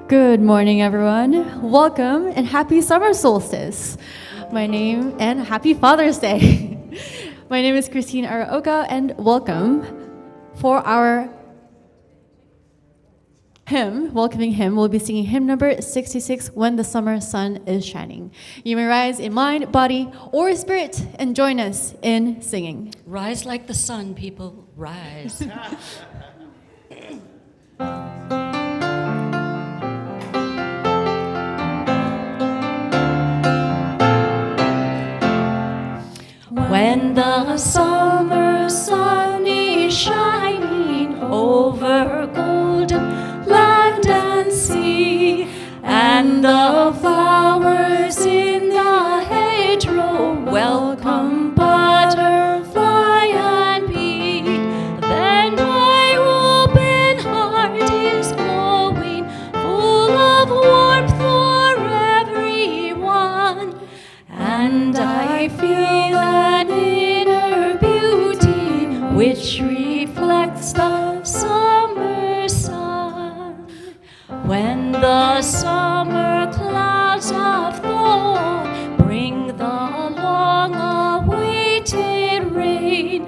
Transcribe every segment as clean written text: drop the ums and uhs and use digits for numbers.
Good morning, everyone. Welcome and happy summer solstice. And happy Father's Day. My name is Christine Araoka, and welcome. For our welcoming hymn, we'll be singing hymn number 66, When the Summer Sun is Shining. You may rise in mind, body, or spirit and join us in singing. Rise like the sun, people, rise. When the summer sun is shining over golden land and sea, and the flowers in the hedgerow welcome butterfly and bee, then my open heart is glowing, full of warmth for everyone, and I feel an inner beauty which reflects the summer sun. When the summer clouds of thaw bring the long-awaited rain,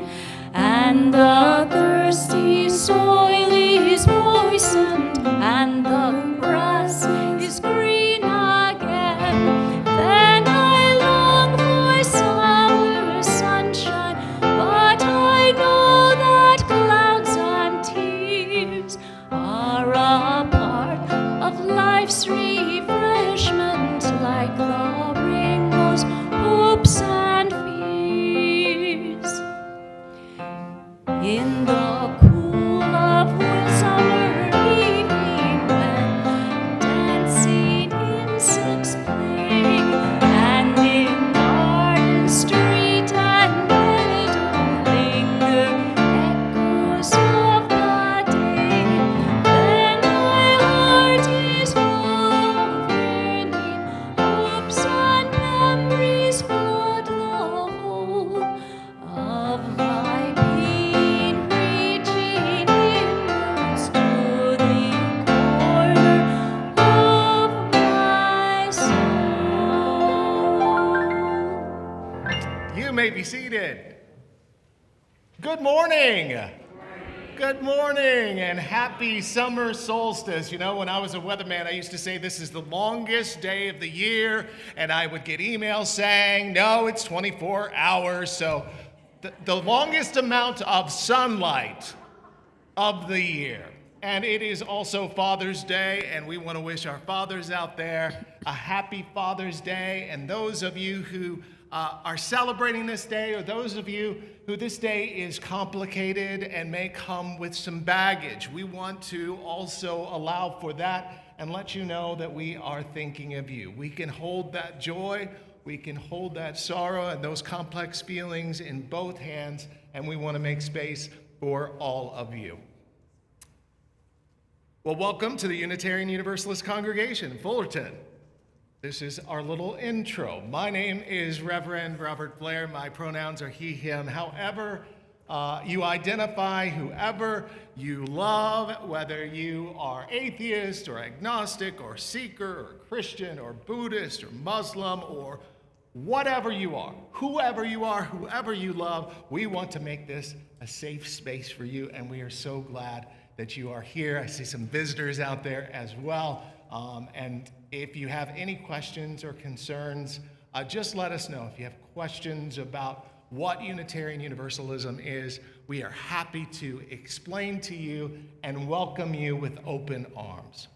and the thirsty soil is moistened, and the grass is green again, then I long for summer sunshine, but I know that clouds and tears are a part of life's refreshment, like the rainbow's hopes and fears. In the cool of summer evening, when dancing insects play, and in garden, street, and meadow linger echoes of the day, then my heart is full of yearning, hopes and memories flood the whole of my being, reaching inwards to the corner of my soul. You may be seated. Good morning. Good morning and happy summer solstice. You know, when I was a weatherman, I used to say this is the longest day of the year, and I would get emails saying, no, it's 24 hours. So the longest amount of sunlight of the year. And it is also Father's Day, and we want to wish our fathers out there a happy Father's Day. And those of you who are celebrating this day, or those of you who this day is complicated and may come with some baggage, we want to also allow for that and let you know that we are thinking of you. We can hold that joy, we can hold that sorrow and those complex feelings in both hands, and we want to make space for all of you. Well, welcome to the Unitarian Universalist Congregation in Fullerton. This is our little intro. My name is Reverend Robert Blair. My pronouns are he, him. However you identify, whoever you love, whether you are atheist or agnostic or seeker or Christian or Buddhist or Muslim or whatever you are, whoever you love, we want to make this a safe space for you, and we are so glad that you are here. I see some visitors out there as well. And if you have any questions or concerns, just let us know. If you have questions about what Unitarian Universalism is, we are happy to explain to you and welcome you with open arms.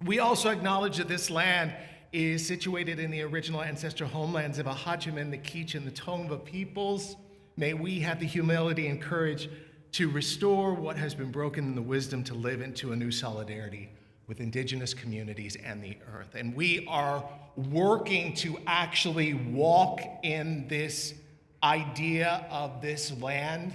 We also acknowledge that this land is situated in the original ancestral homelands of Ahachiman, the Kizh, and the Tongva peoples. May we have the humility and courage to restore what has been broken and the wisdom to live into a new solidarity with indigenous communities and the earth. And we are working to actually walk in this idea of this land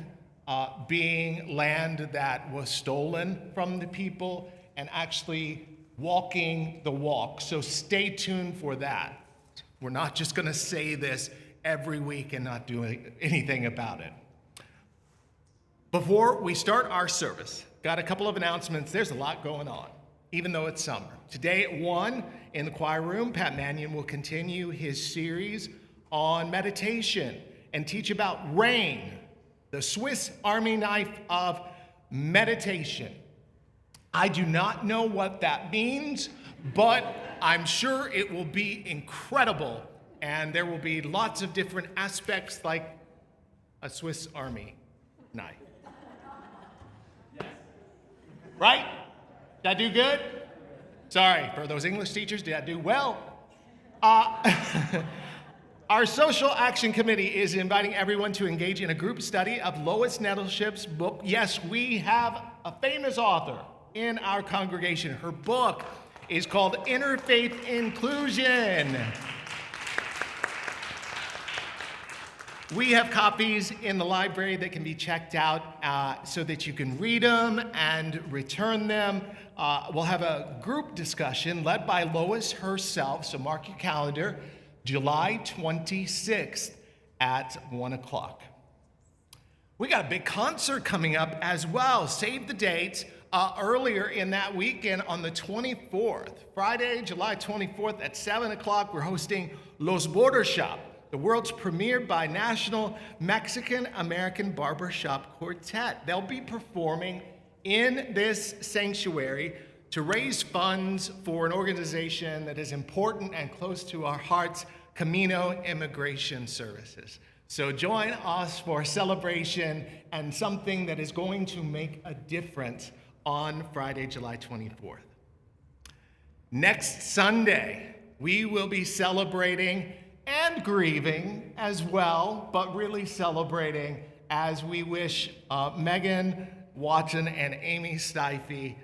being land that was stolen from the people, and actually walking the walk. So stay tuned for that. We're not just going to say this every week and not do anything about it. Before we start our service, got a couple of announcements. There's a lot going on. even though it's summer. Today at 1 in the choir room, Pat Mannion will continue his series on meditation and teach about RAIN, the Swiss Army knife of meditation. I do not know what that means, but I'm sure it will be incredible, and there will be lots of different aspects like a Swiss Army knife. Right? Did I do good? Sorry, for those English teachers, did I do well? Our Social Action Committee is inviting everyone to engage in a group study of Lois Nettleship's book. Yes, we have a famous author in our congregation. Her book is called Interfaith Inclusion. We have copies in the library that can be checked out so that you can read them and return them. We'll have a group discussion led by Lois herself, so mark your calendar, July 26th at 1 o'clock. We got a big concert coming up as well. Save the date. Earlier in that weekend on the 24th, Friday, July 24th at 7 o'clock, we're hosting Los Barbershop, the world's premier binational Mexican-American barbershop quartet. They'll be performing in this sanctuary to raise funds for an organization that is important and close to our hearts, Camino Immigration Services. So join us for a celebration and something that is going to make a difference on Friday, July 24th. Next Sunday, we will be celebrating and grieving as well, but really celebrating as we wish Megan Watson and Amy Steife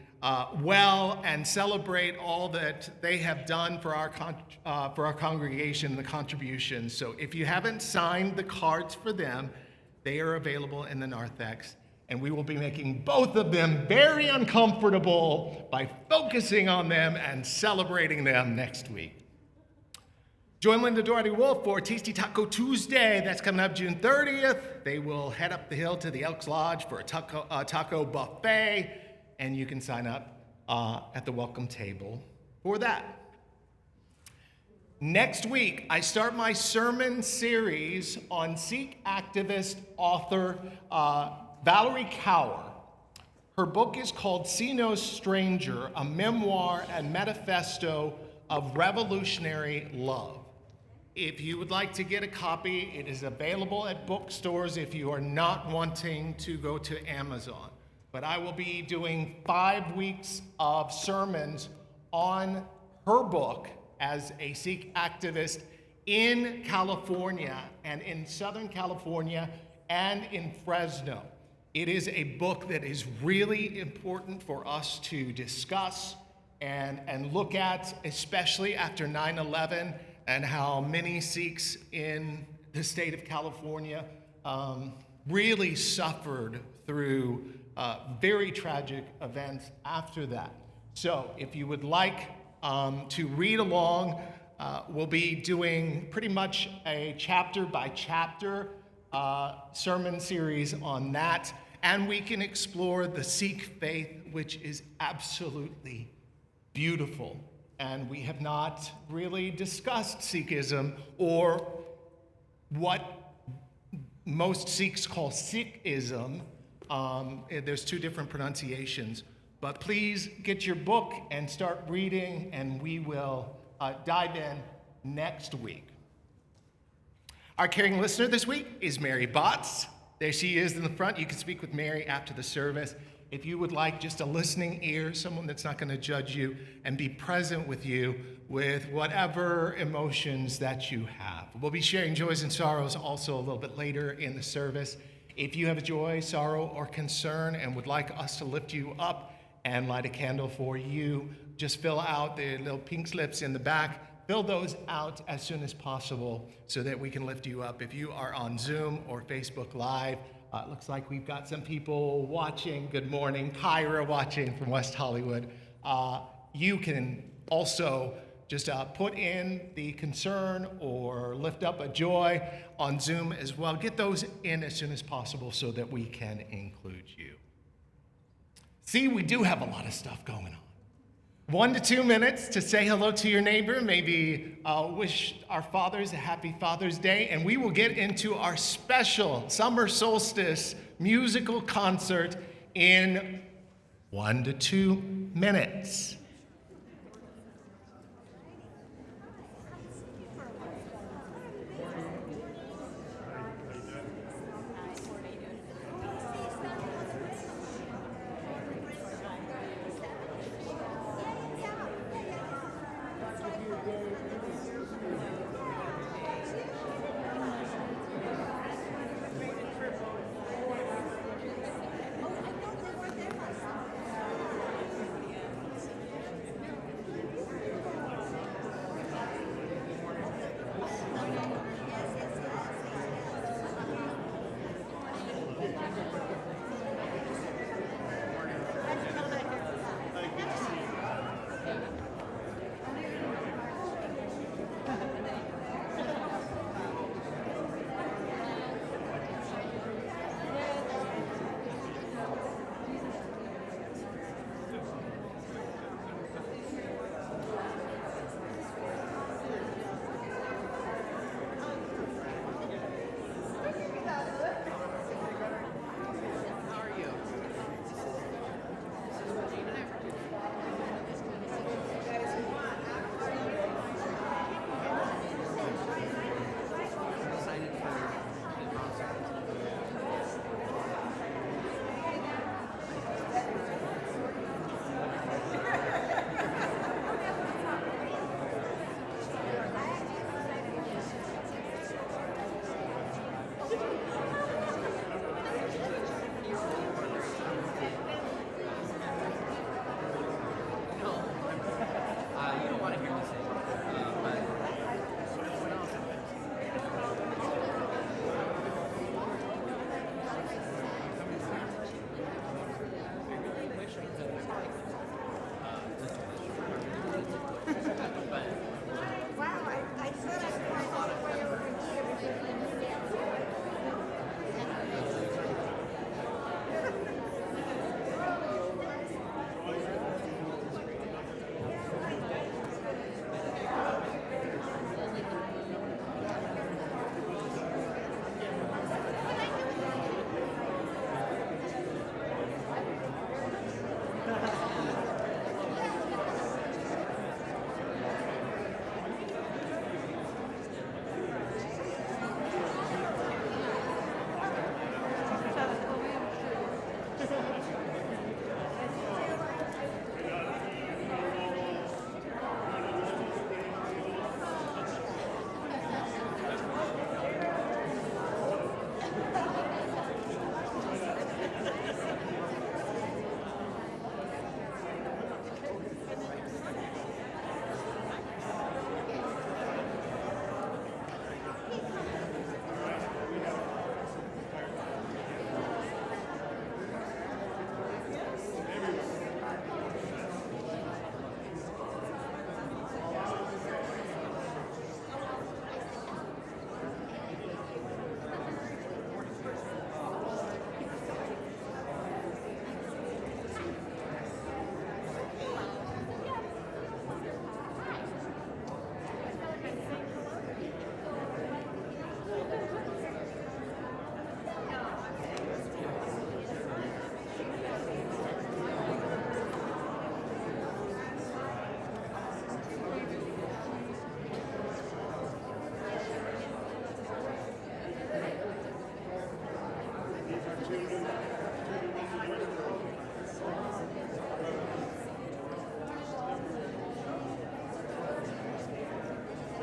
well and celebrate all that they have done for our congregation and the contributions. So if you haven't signed the cards for them, they are available in the narthex. And we will be making both of them very uncomfortable by focusing on them and celebrating them next week. Join Linda Doherty Wolf for Tasty Taco Tuesday. That's coming up June 30th. They will head up the hill to the Elks Lodge for a taco buffet, and you can sign up at the welcome table for that. Next week, I start my sermon series on Sikh activist author Valerie Kaur. Her book is called See No Stranger, a memoir and manifesto of revolutionary love. If you would like to get a copy, it is available at bookstores if you are not wanting to go to Amazon. But I will be doing 5 weeks of sermons on her book as a Sikh activist in California and in Southern California and in Fresno. It is a book that is really important for us to discuss and look at, especially after 9/11 and how many Sikhs in the state of California really suffered through very tragic events after that. So if you would like to read along, we'll be doing pretty much a chapter by chapter sermon series on that, and we can explore the Sikh faith, which is absolutely beautiful. And we have not really discussed Sikhism, or what most Sikhs call Sikhism. There's 2 different pronunciations, but please get your book and start reading, and we will dive in next week. Our caring listener this week is Mary Botts. There she is in the front. You can speak with Mary after the service. If you would like just a listening ear, someone that's not going to judge you and be present with you with whatever emotions that you have. We'll be sharing joys and sorrows also a little bit later in the service. If you have a joy, sorrow, or concern and would like us to lift you up and light a candle for you, just fill out the little pink slips in the back. Fill those out as soon as possible so that we can lift you up. If you are on Zoom or Facebook Live, it looks like we've got some people watching. Good morning. Kyra watching from West Hollywood. You can also just put in the concern or lift up a joy on Zoom as well. Get those in as soon as possible so that we can include you. See, we do have a lot of stuff going on. 1 to 2 minutes to say hello to your neighbor, maybe wish our fathers a happy Father's Day, and we will get into our special summer solstice musical concert in 1 to 2 minutes.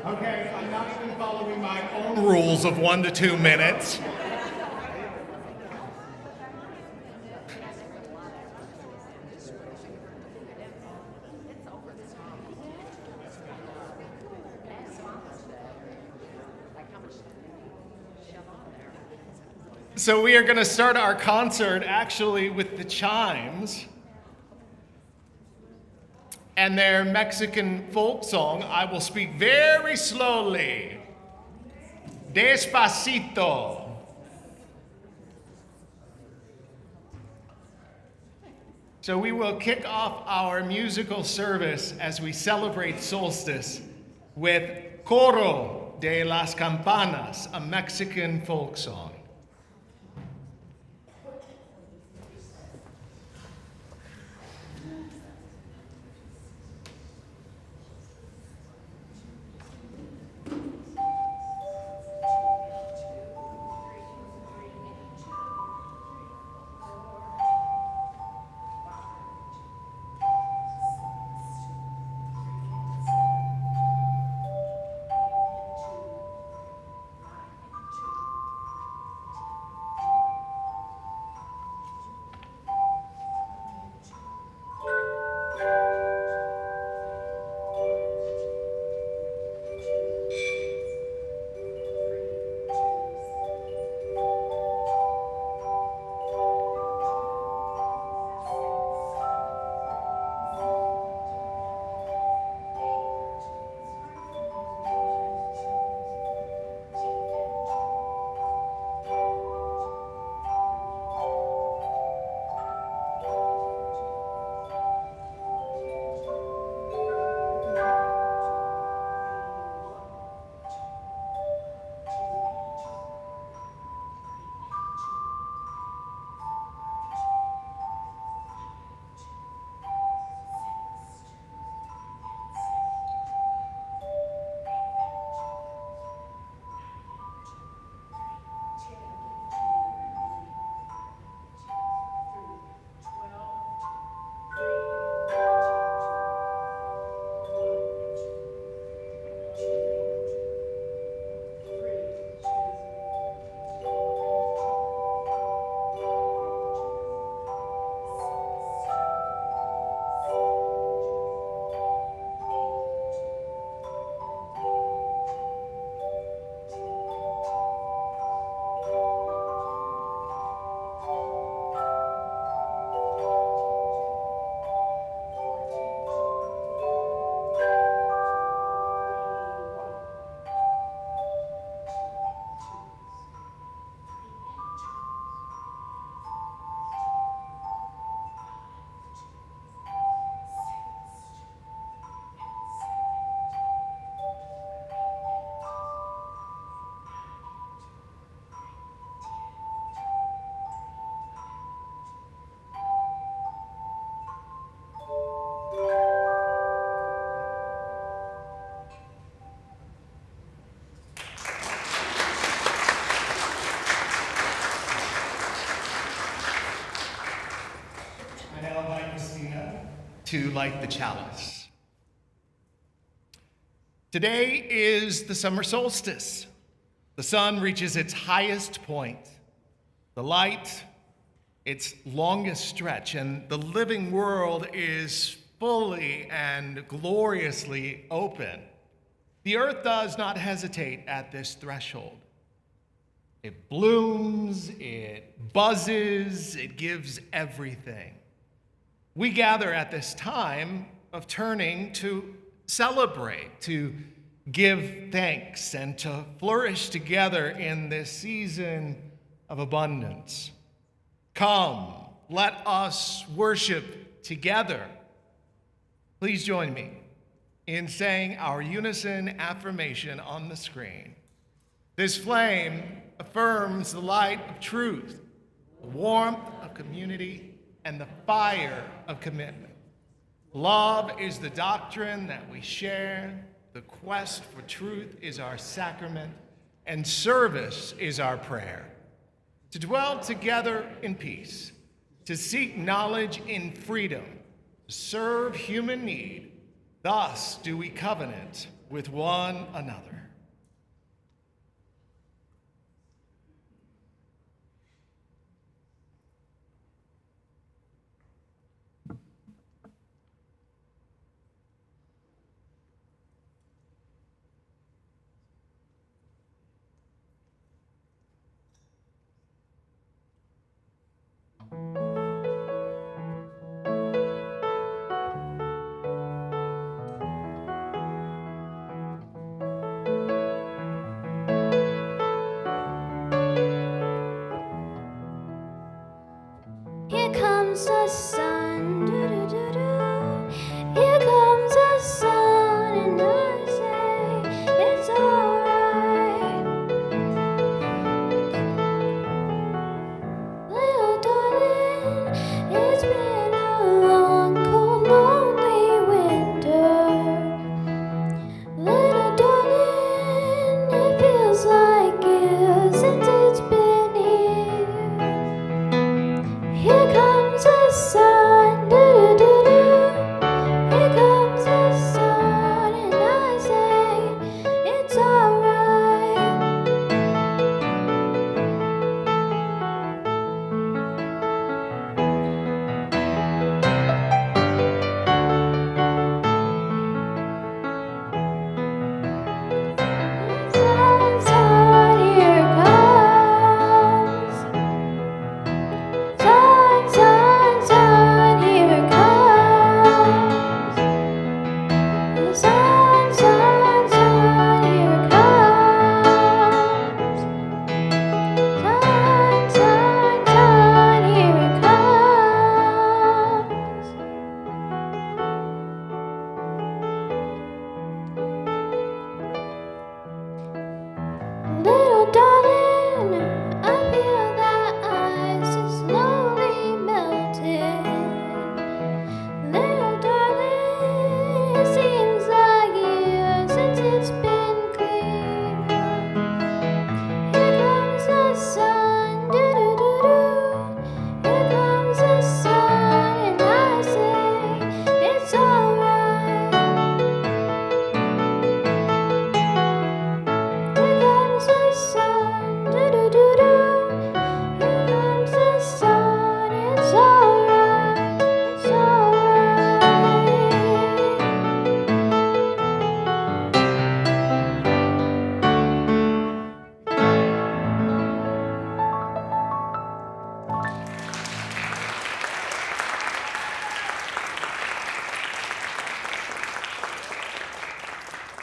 Okay, I'm not even following my own rules of 1 to 2 minutes. So we are going to start our concert actually with the chimes and their Mexican folk song. I will speak very slowly. Despacito. So we will kick off our musical service as we celebrate solstice with Coro de las Campanas, a Mexican folk song. To light the chalice. Today is the summer solstice. The sun reaches its highest point, the light its longest stretch, and the living world is fully and gloriously open. The earth does not hesitate at this threshold. It blooms, it buzzes, it gives everything. We gather at this time of turning to celebrate, to give thanks, and to flourish together in this season of abundance. Come, let us worship together. Please join me in saying our unison affirmation on the screen. This flame affirms the light of truth, the warmth of community, and the fire of commitment. Love is the doctrine that we share, the quest for truth is our sacrament, and service is our prayer. To dwell together in peace, to seek knowledge in freedom, to serve human need, thus do we covenant with one another. Here comes the sun.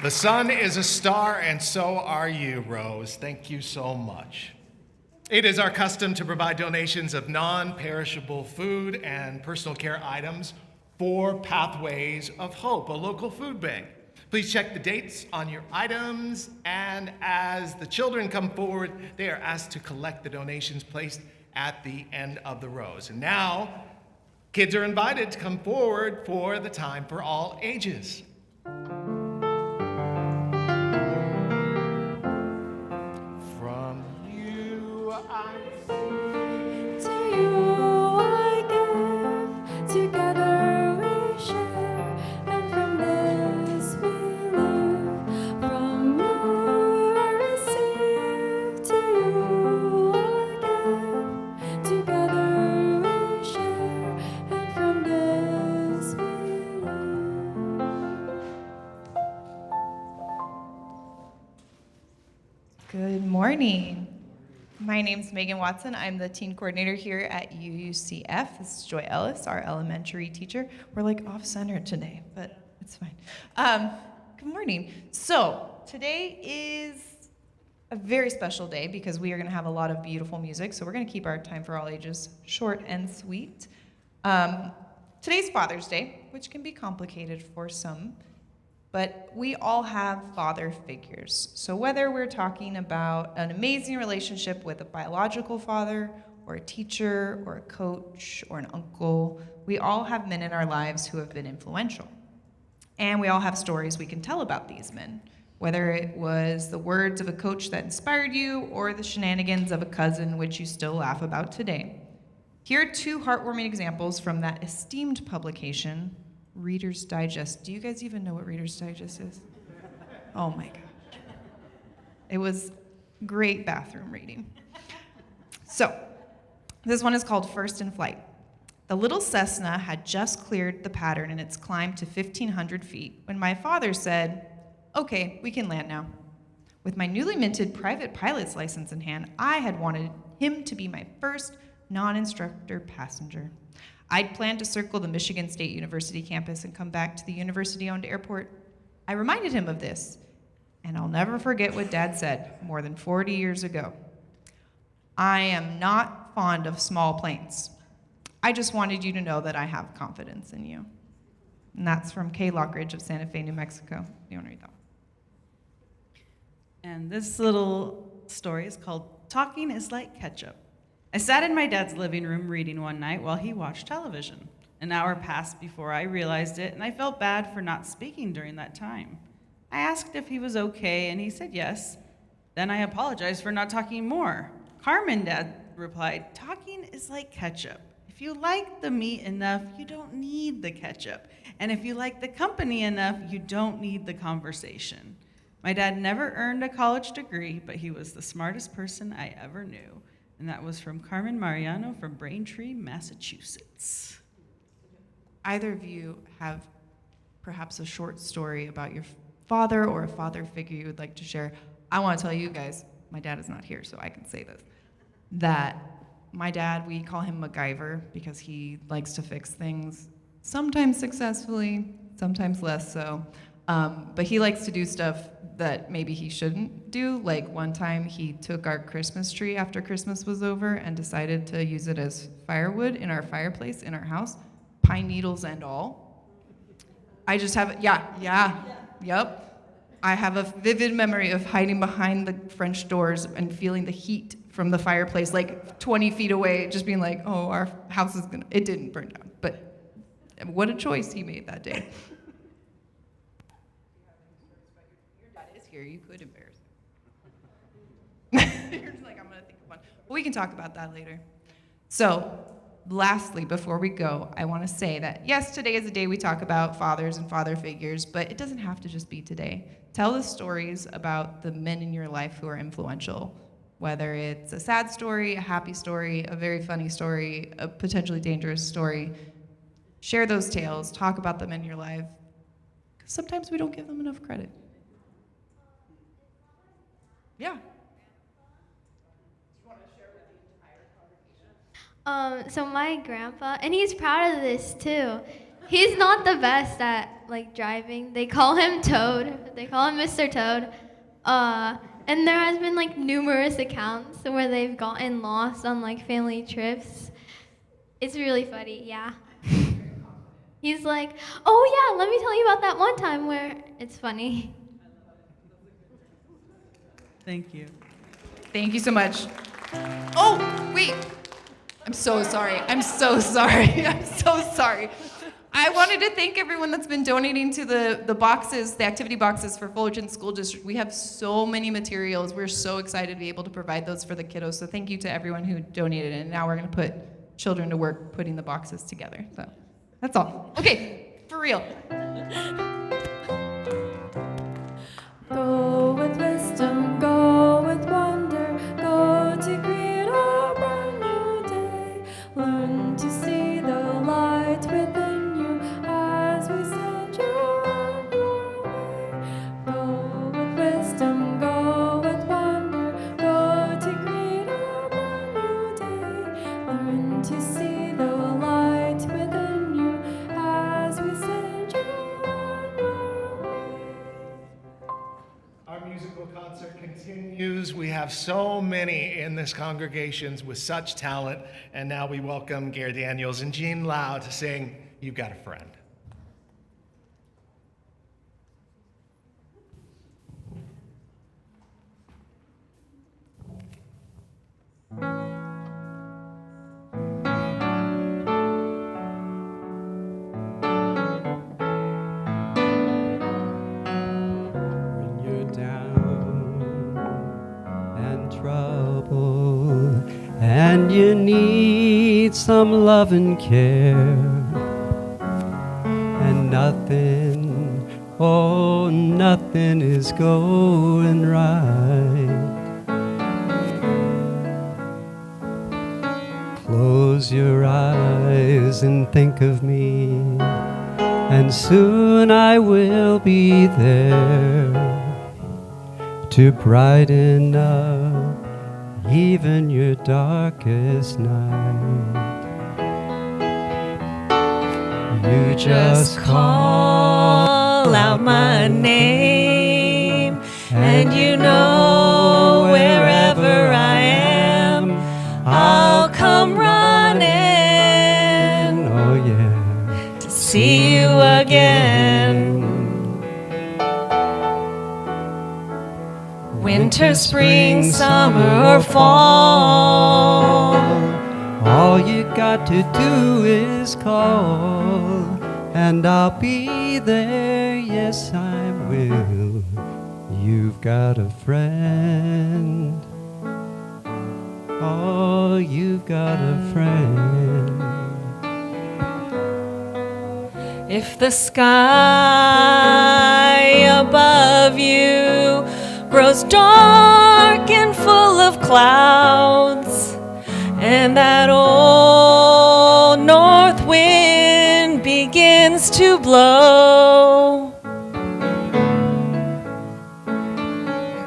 The sun is a star, and so are you, Rose. Thank you so much. It is our custom to provide donations of non-perishable food and personal care items for Pathways of Hope, a local food bank. Please check the dates on your items, and as the children come forward, they are asked to collect the donations placed at the end of the rows. And now, kids are invited to come forward for the time for all ages. From you I To you I give, together we share, and from this we live. From you I receive, to you I give, together we share, and from this we live. Good morning. My name's Megan Watson. I'm the teen coordinator here at UUCF. This is Joy Ellis, our elementary teacher. We're like off-center today, but it's fine. Good morning. So today is a very special day because we are going to have a lot of beautiful music. So we're going to keep our time for all ages short and sweet. Today's Father's Day, which can be complicated for some. But we all have father figures. So whether we're talking about an amazing relationship with a biological father, or a teacher, or a coach, or an uncle, we all have men in our lives who have been influential. And we all have stories we can tell about these men, whether it was the words of a coach that inspired you, or the shenanigans of a cousin which you still laugh about today. Here are two heartwarming examples from that esteemed publication, Reader's Digest. Do you guys even know what Reader's Digest is? Oh my gosh. It was great bathroom reading. So, this one is called First in Flight. The little Cessna had just cleared the pattern in its climb to 1,500 feet when my father said, "Okay, we can land now." With my newly minted private pilot's license in hand, I had wanted him to be my first non-instructor passenger. I'd planned to circle the Michigan State University campus and come back to the university-owned airport. I reminded him of this, and I'll never forget what Dad said more than 40 years ago. I am not fond of small planes. I just wanted you to know that I have confidence in you. And that's from Kay Lockridge of Santa Fe, New Mexico. You want to read that one? And this little story is called Talking is Like Ketchup. I sat in my dad's living room reading one night while he watched television. An hour passed before I realized it, and I felt bad for not speaking during that time. I asked if he was okay, and he said yes. Then I apologized for not talking more. Carmen, Dad replied, talking is like ketchup. If you like the meat enough, you don't need the ketchup. And if you like the company enough, you don't need the conversation. My dad never earned a college degree, but he was the smartest person I ever knew. And that was from Carmen Mariano from Braintree, Massachusetts. Either of you have perhaps a short story about your father or a father figure you would like to share? I want to tell you guys, my dad is not here, so I can say this, that my dad, we call him MacGyver because he likes to fix things, sometimes successfully, sometimes less so. But he likes to do stuff that maybe he shouldn't do. Like one time he took our Christmas tree after Christmas was over and decided to use it as firewood in our fireplace in our house, pine needles and all. I just have, yep. I have a vivid memory of hiding behind the French doors and feeling the heat from the fireplace like 20 feet away, just being like, oh, our house is gonna, it didn't burn down. But what a choice he made that day. Here, you could embarrass him. You're just like, I'm gonna think of one. Well, we can talk about that later. So, lastly, before we go, I want to say that yes, today is a day we talk about fathers and father figures, but it doesn't have to just be today. Tell the stories about the men in your life who are influential, whether it's a sad story, a happy story, a very funny story, a potentially dangerous story. Share those tales, talk about them in your life, because sometimes we don't give them enough credit. Yeah. So my grandpa, and he's proud of this too. He's not the best at like driving. They call him Toad. They call him Mr. Toad. And there has been like numerous accounts where they've gotten lost on like family trips. It's really funny, yeah. He's like, oh yeah, let me tell you about that one time where it's funny. Thank you. Thank you so much. Oh, wait. I'm so sorry. I'm so sorry. I'm so sorry. I wanted to thank everyone that's been donating to the boxes, the activity boxes for Fullerton School District. We have so many materials. We're so excited to be able to provide those for the kiddos. So thank you to everyone who donated. And now we're going to put children to work putting the boxes together. So that's all. Okay, for real. Go with wisdom, go with wonder, go to greet a brand new day. Learn to see the light within you as we send you on your way. Go with wisdom, go with wonder, go to greet a brand new day. Learn to see the light within you as we send you on your way. Our musical concert continues. We have so many in this congregation with such talent, and now we welcome Gare Daniels and Jean Lau to sing You've Got a Friend. When you're down and troubled and you need some love and care, and nothing, oh, nothing is going right. Close your eyes and think of me, and soon I will be there to brighten up even your darkest night. You just call out my name, and you know wherever I am, I'll come running. Oh yeah, to see you again. Winter, spring, summer, or fall, all you got to do is call, and I'll be there, yes I will. You've got a friend. Oh, you've got a friend. If the sky above you grows dark and full of clouds, and that old north wind begins to blow,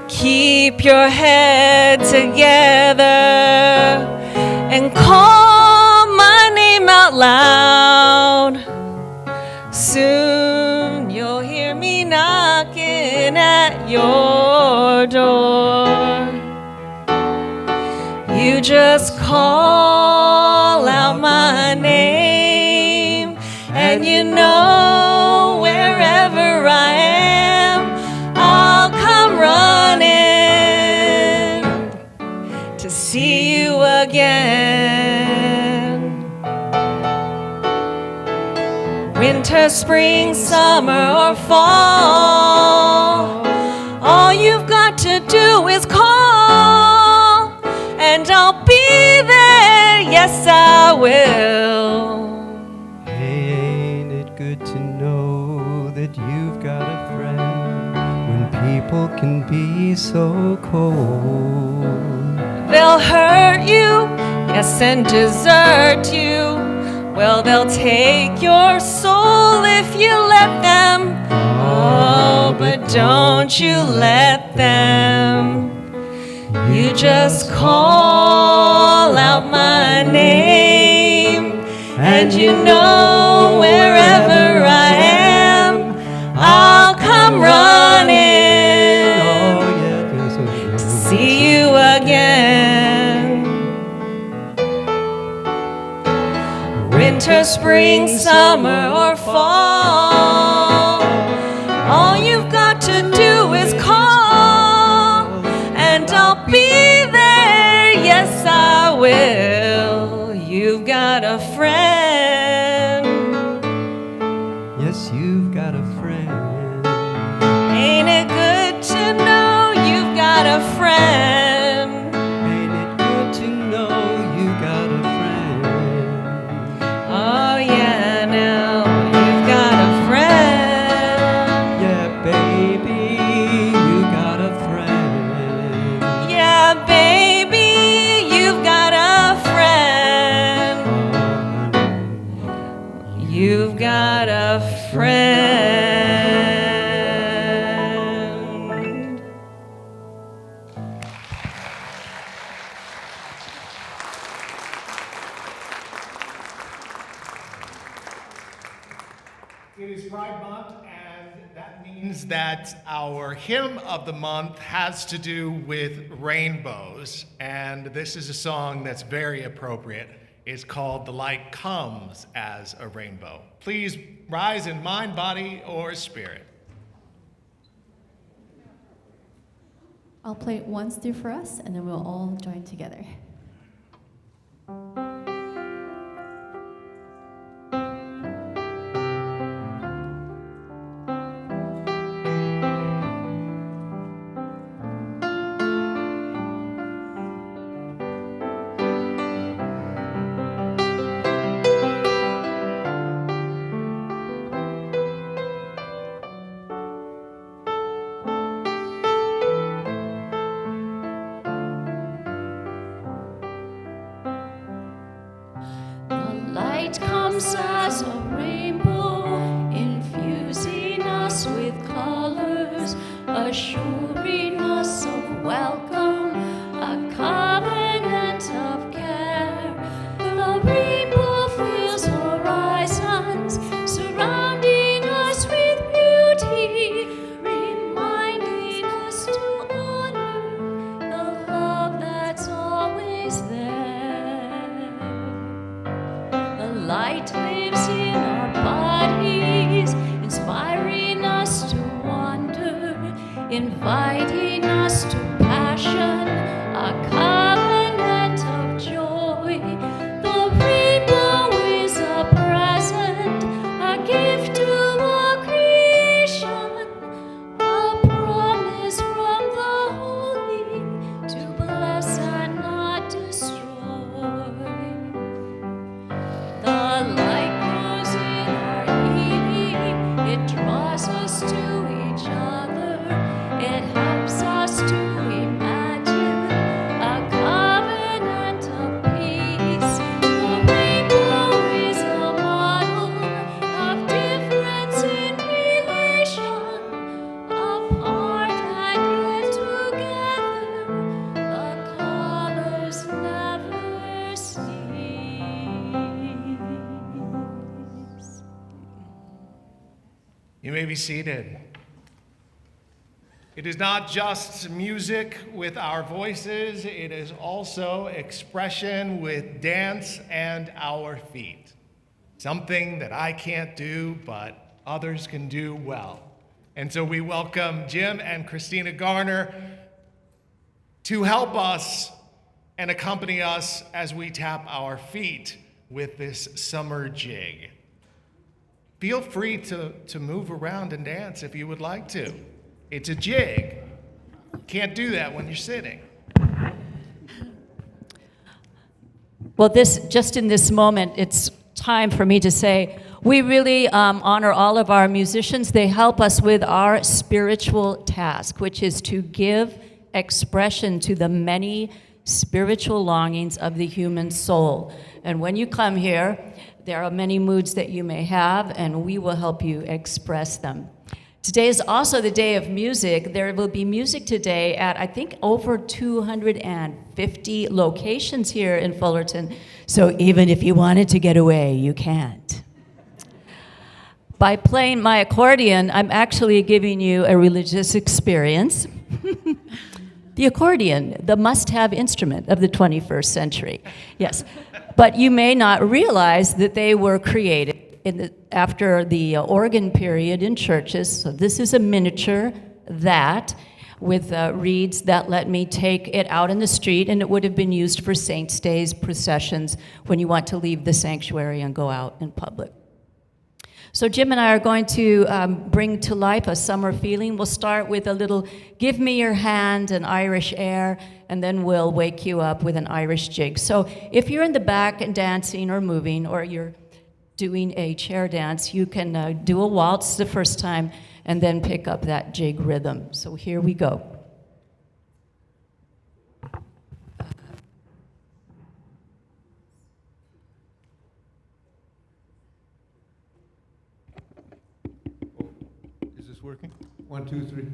keep your head together and call my name out loud. Soon you'll hear me knocking at your door. You just call out my name, and you know wherever I am, I'll come running to see you again. Winter, spring, summer, or fall, all you've got to do is call, and I'll be there, yes I will. Hey, ain't it good to know that you've got a friend when people can be so cold? They'll hurt you, yes, and desert you. Well, they'll take your soul if you let them. Oh, but don't you let them. You just call out my name, and you know wherever winter, spring, summer, or fall. All you've got to do is call, and I'll be there. Yes, I will. You've got a friend. Yes, you've got a friend. Ain't it good to know you've got a friend? Ain't it good to know you got a friend? Oh yeah, now you've got a friend. Yeah, baby, you got a friend. Yeah, baby, you've got a friend. You've got a friend. It is Pride Month, and that means that our hymn of the month has to do with rainbows. And this is a song that's very appropriate. It's called The Light Comes as a Rainbow. Please rise in mind, body, or spirit. I'll play it once through for us, and then we'll all join together. Light comes as a rainbow, infusing us with colors, assuring us of welcome, a covenant of care. The rainbow fills horizons, surrounding us with beauty, reminding us to honor the love that's always there. The light lives in our bodies, inspiring us to wander, inviting us to passion, a covenant of joy. The rainbow is a present, a gift to all creation, a promise from the holy to bless and not destroy. The light grows in our healing, it draws us to each other, it helps us to imagine a covenant of peace. The rainbow is a model of difference in relation, apart and yet together, the colors never cease. You may be seated. It is not just music with our voices, it is also expression with dance and our feet. Something that I can't do, but others can do well. And so we welcome Jim and Christina Garner to help us and accompany us as we tap our feet with this summer jig. Feel free to move around and dance if you would like to. It's a jig. Can't do that when you're sitting. Well, just in this moment, it's time for me to say, we really honor all of our musicians. They help us with our spiritual task, which is to give expression to the many spiritual longings of the human soul. And when you come here, there are many moods that you may have, and we will help you express them. Today is also the day of music. There will be music today at, I think, over 250 locations here in Fullerton. So even if you wanted to get away, you can't. By playing my accordion, I'm actually giving you a religious experience. The accordion, the must-have instrument of the 21st century. Yes. But you may not realize that they were created after the organ period in churches. So this is a miniature that with reeds that let me take it out in the street, and it would have been used for saints' days, processions, when you want to leave the sanctuary and go out in public. So Jim and I are going to bring to life a summer feeling. We'll start with a little Give Me Your Hand, an Irish air, and then we'll wake you up with an Irish jig. So if you're in the back and dancing or moving, or you're doing a chair dance, you can do a waltz the first time and then pick up that jig rhythm. So here we go. Is this working? 1, 2, 3.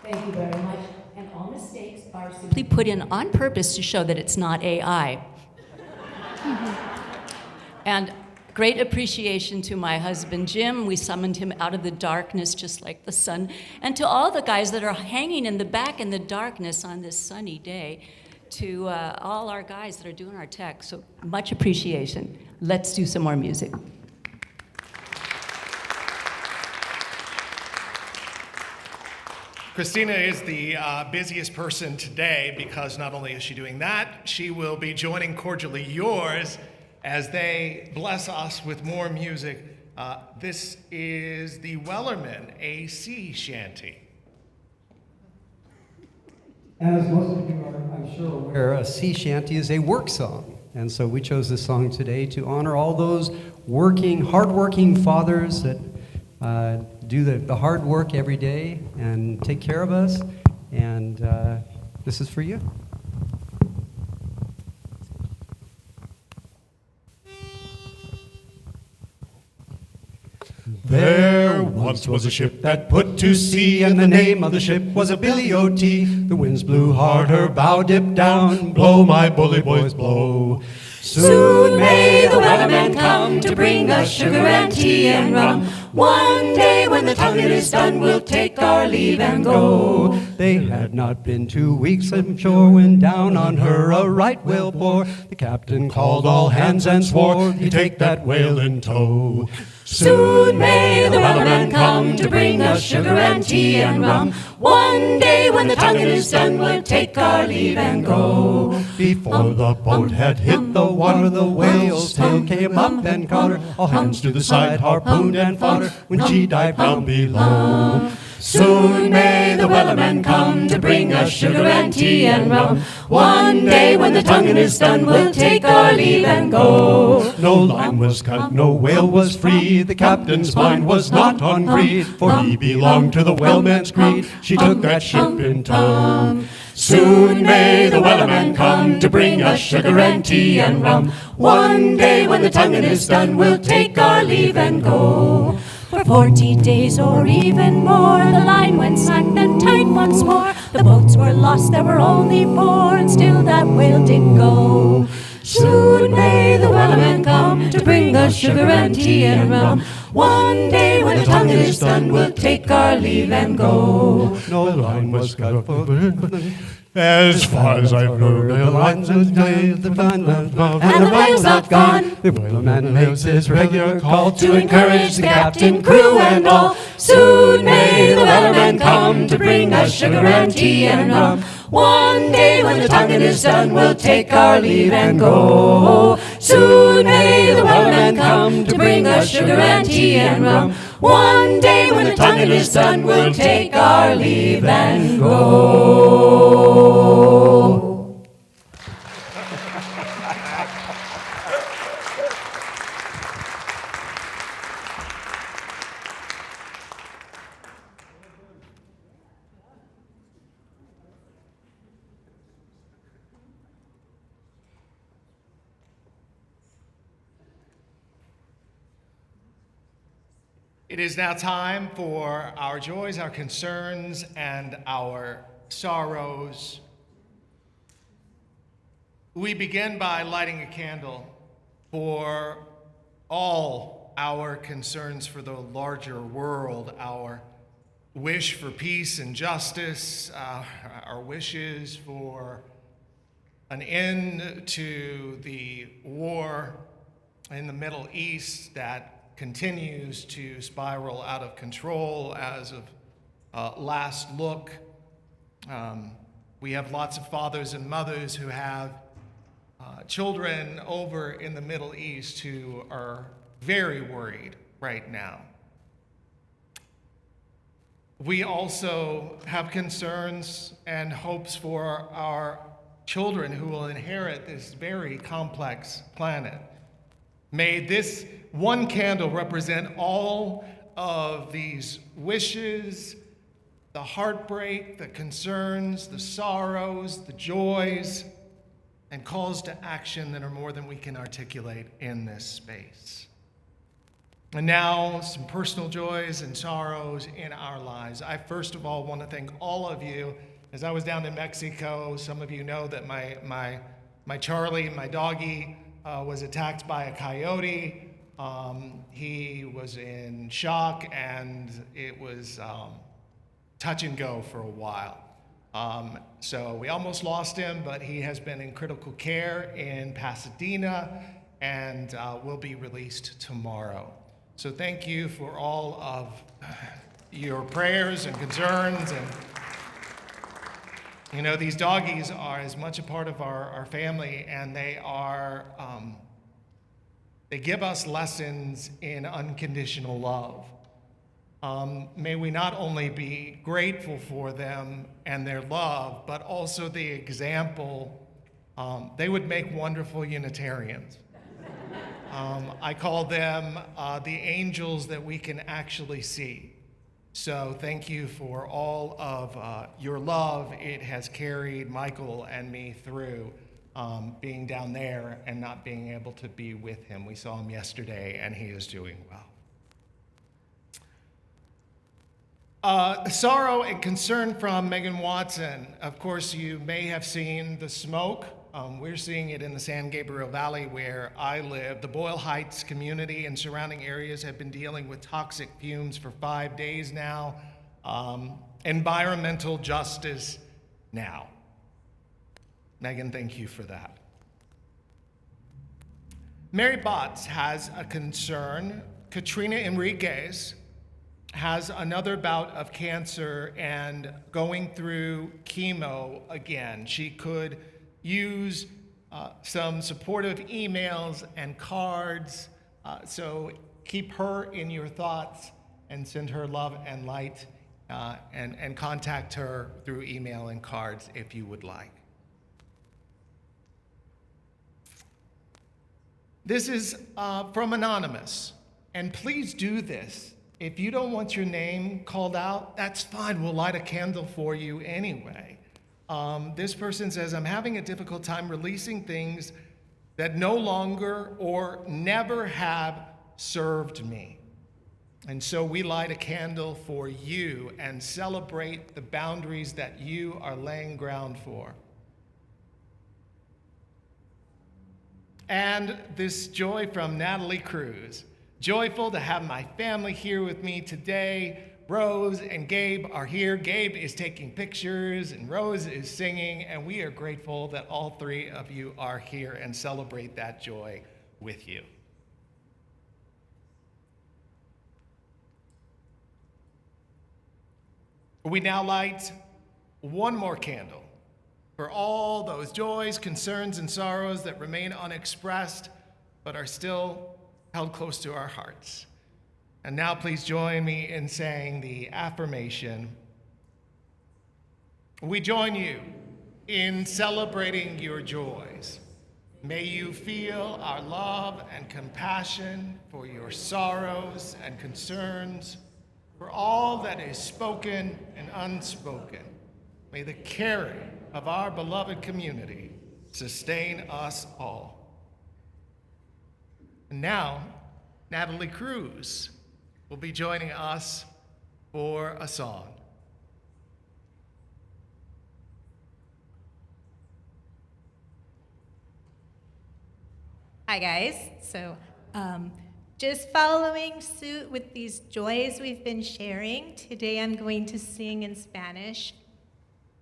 Thank you very much. And all mistakes are simply put in on purpose to show that it's not AI. And great appreciation to my husband, Jim. We summoned him out of the darkness just like the sun. And to all the guys that are hanging in the back in the darkness on this sunny day, to all our guys that are doing our tech. So much appreciation. Let's do some more music. Christina is the busiest person today because not only is she doing that, she will be joining Cordially Yours as they bless us with more music. This is the Wellerman, a sea shanty. As most of you are, I'm sure, aware, a sea shanty is a work song. And so we chose this song today to honor all those hardworking fathers that do the hard work every day and take care of us. And this is for you. There once was a ship that put to sea, and the name of the ship was a Billy O.T. The winds blew hard, her bow dipped down. Blow, my bully boys, blow. Soon may the wellerman come to bring us sugar and tea and rum. One day when the tonguing is done, we'll take our leave and go. They had not been 2 weeks from shore when down on her a right whale bore. The captain called all hands and swore he'd take that whale in tow. Soon may the wellerman come to bring us sugar and tea and rum. One day when the tonguing is done, we'll take our leave and go. Before the boat had hit the water, the whale's tail came up and caught her. All hands to the side, harpooned and fought her when she dived down below. Soon may the wellerman come to bring us sugar and tea and rum. One day when the tonguing is done, we'll take our leave and go. No line was cut, no whale was free. The captain's mind was not on greed, for he belonged to the whaleman's creed. She took that ship in tow. Soon may the wellerman come to bring us sugar and tea and rum. One day when the tonguing is done, we'll take our leave and go. For 40 days or even more, the line went slack, then tight once more. The boats were lost, there were only 4, and still that whale did go. Soon may the wellerman come to bring us sugar and tea and rum. One day when the tonguing is done, we'll take our leave and go. No line was cut for as far as I've heard, the lines and the whale's not gone. The whaleman makes his regular call To encourage the captain, crew, and all. Soon may the wellerman come to bring us sugar and tea and rum. One day when the tonguing is done, we'll take our leave and go. Soon may the wellerman come to bring us sugar and tea and rum. One day when the tonguing is done, we'll take our leave and go. It is now time for our joys, our concerns, and our sorrows. We begin by lighting a candle for all our concerns for the larger world, our wish for peace and justice, our wishes for an end to the war in the Middle East that continues to spiral out of control as of last look. We have lots of fathers and mothers who have children over in the Middle East who are very worried right now. We also have concerns and hopes for our children who will inherit this very complex planet. May this one candle represent all of these wishes, the heartbreak, the concerns, the sorrows, the joys, and calls to action that are more than we can articulate in this space. And now, some personal joys and sorrows in our lives. I first of all want to thank all of you. As I was down in Mexico, some of you know that my Charlie, my doggy, was attacked by a coyote. He was in shock, and it was touch and go for a while. So we almost lost him, but he has been in critical care in Pasadena and will be released tomorrow. So thank you for all of your prayers and concerns. And you know, these doggies are as much a part of our family, and they are, they give us lessons in unconditional love. May we not only be grateful for them and their love, but also the example. They would make wonderful Unitarians. I call them the angels that we can actually see. So thank you for all of your love. It has carried Michael and me through being down there and not being able to be with him. We saw him yesterday, and he is doing well. Sorrow and concern from Megan Watson. Of course, you may have seen the smoke. We're seeing it in the San Gabriel Valley where I live. The Boyle Heights community and surrounding areas have been dealing with toxic fumes for 5 days now. Environmental justice now. Megan, thank you for that. Mary Botts has a concern. Katrina Enriquez has another bout of cancer and going through chemo again. She could use some supportive emails and cards, so keep her in your thoughts and send her love and light, and contact her through email and cards if you would like. This is from Anonymous, and please do this. If you don't want your name called out, that's fine. We'll light a candle for you anyway. This person says, I'm having a difficult time releasing things that no longer or never have served me. And so we light a candle for you and celebrate the boundaries that you are laying ground for. And this joy from Natalie Cruz. Joyful to have my family here with me today. Rose and Gabe are here. Gabe is taking pictures and Rose is singing, and we are grateful that all three of you are here and celebrate that joy with you. We now light one more candle for all those joys, concerns, and sorrows that remain unexpressed but are still held close to our hearts. And now please join me in saying the affirmation. We join you in celebrating your joys. May you feel our love and compassion for your sorrows and concerns, for all that is spoken and unspoken. May the caring of our beloved community sustain us all. And now, Natalie Cruz will be joining us for a song. Hi guys. So just following suit with these joys we've been sharing, today I'm going to sing in Spanish,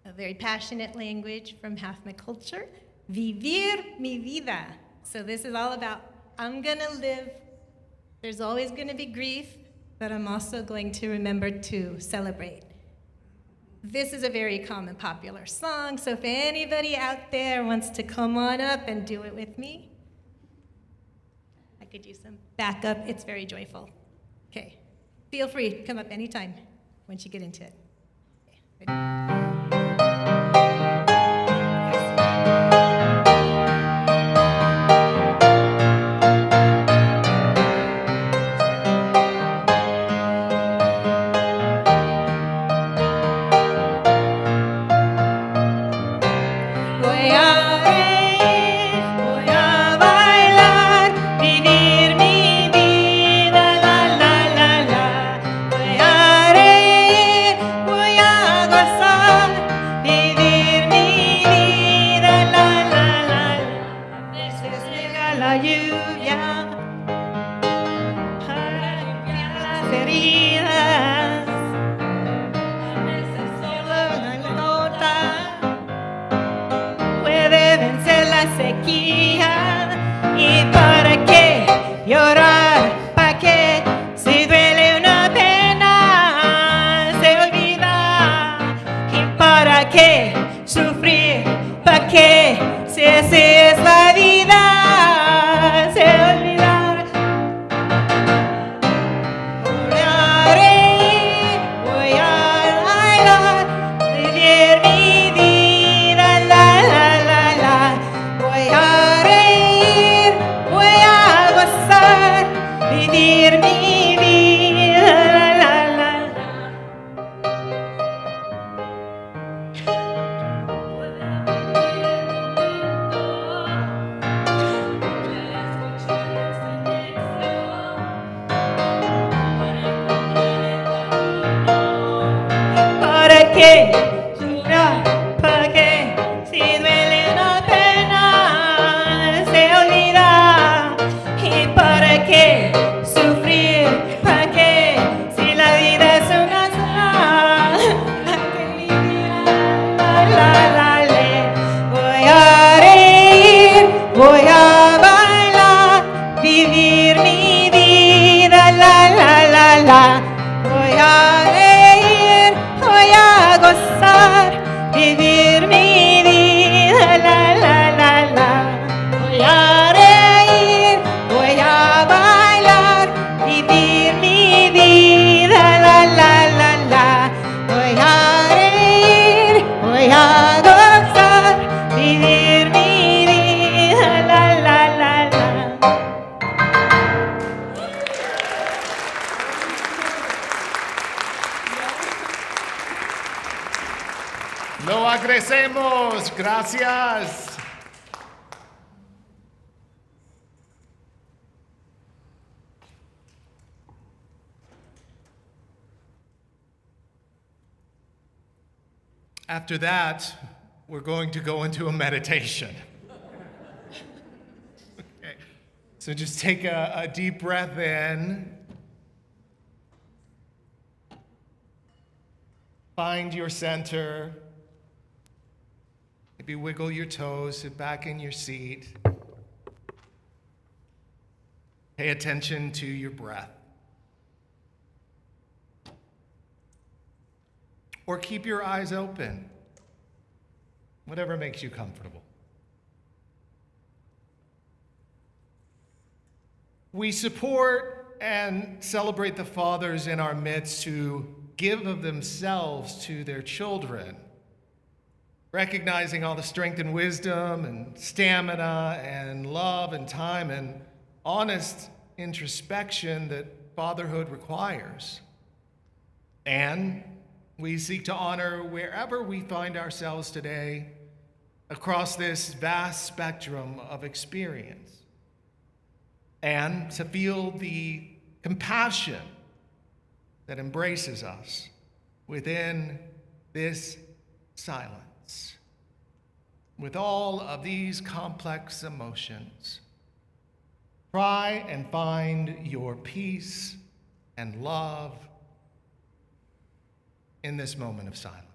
a very passionate language from half my culture, Vivir mi vida. So this is all about I'm gonna live. There's always gonna be grief, but I'm also going to remember to celebrate. This is a very common popular song, so if anybody out there wants to come on up and do it with me, I could use some backup. It's very joyful. Okay, feel free to come up anytime once you get into it. Okay, ready? Voy a reír. todos. Gracias. After that, we're going to go into a meditation. Okay. So just take a deep breath in. Find your center. Maybe wiggle your toes, sit back in your seat. Pay attention to your breath. Or keep your eyes open, whatever makes you comfortable. We support and celebrate the fathers in our midst who give of themselves to their children, recognizing all the strength and wisdom and stamina and love and time and honest introspection that fatherhood requires. And we seek to honor wherever we find ourselves today across this vast spectrum of experience, and to feel the compassion that embraces us within this silence. With all of these complex emotions, try and find your peace and love in this moment of silence.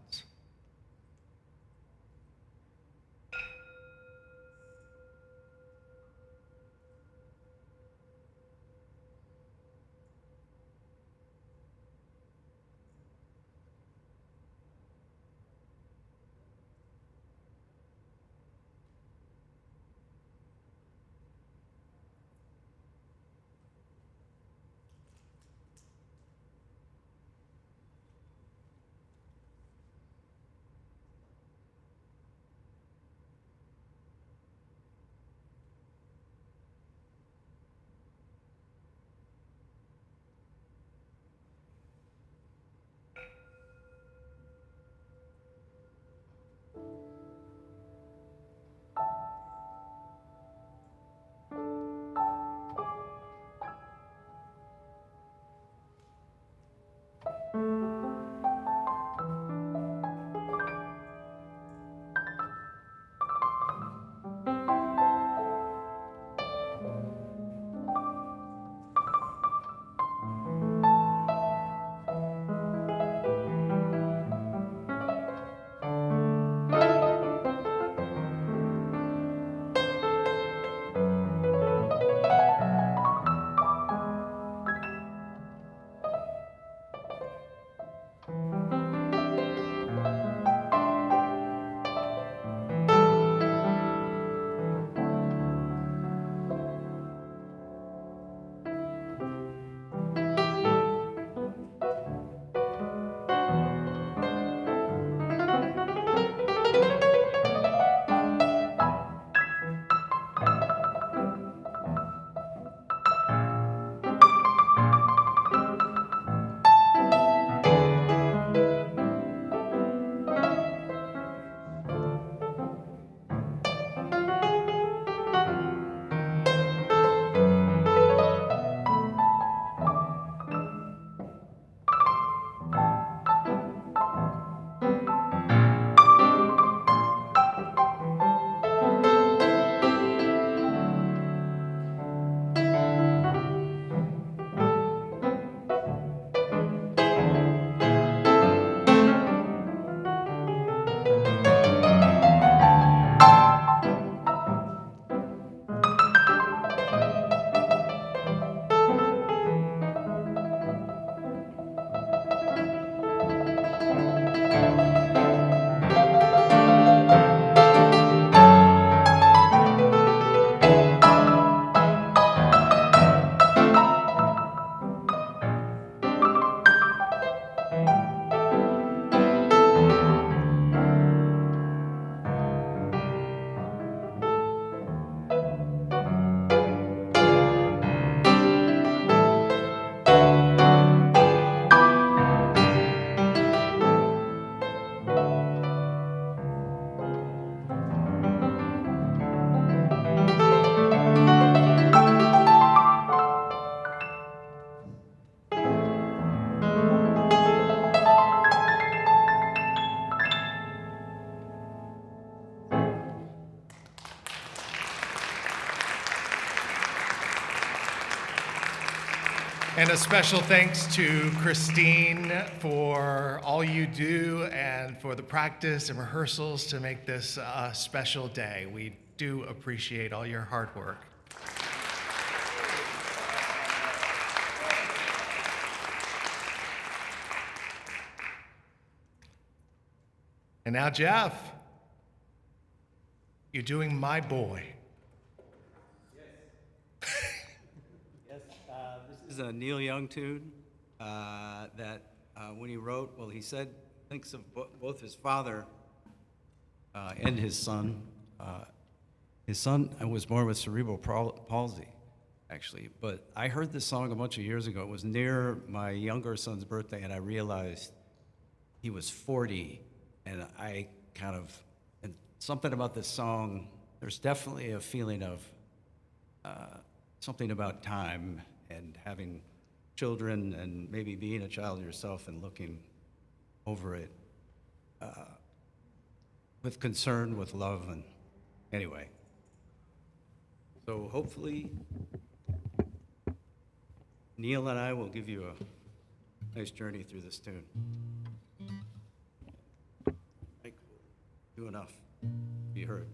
And a special thanks to Christine for all you do and for the practice and rehearsals to make this a special day. We do appreciate all your hard work. And now, Jeff, you're doing My Boy. Yes, this is a Neil Young tune that when he wrote, well, he said, thinks of both his father and his son. His son was born with cerebral palsy, actually. But I heard this song a bunch of years ago. It was near my younger son's birthday, and I realized he was 40, and I kind of, and something about this song, there's definitely a feeling of something about time and having children and maybe being a child yourself and looking over it with concern, with love, and anyway. So hopefully Neil and I will give you a nice journey through this tune. Do enough. Be heard.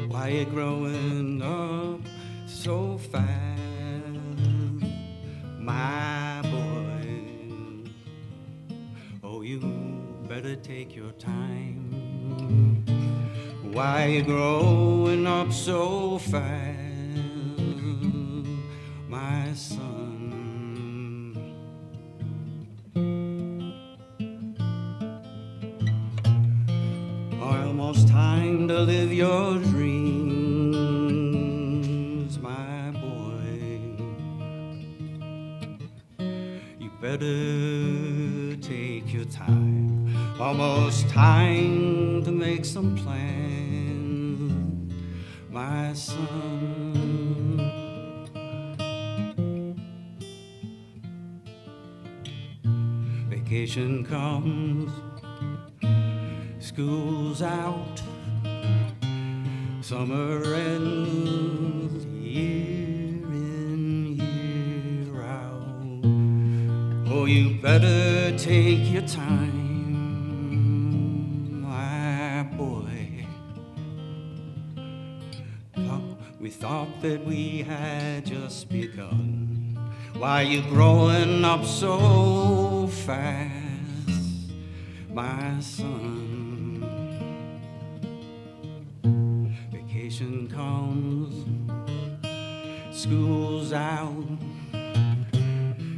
Why you growing up so fast, my boy? Oh, you better take your time. Why you growing up so fast, my son? Almost time to live your dreams, my boy. You better take your time. Almost time to make some plans, my son. Vacation comes, school's out, summer ends, year in, year out. Oh, you better take your time, my boy. We thought that we had just begun. Why you growing up so fast, my son? Vacation comes, school's out,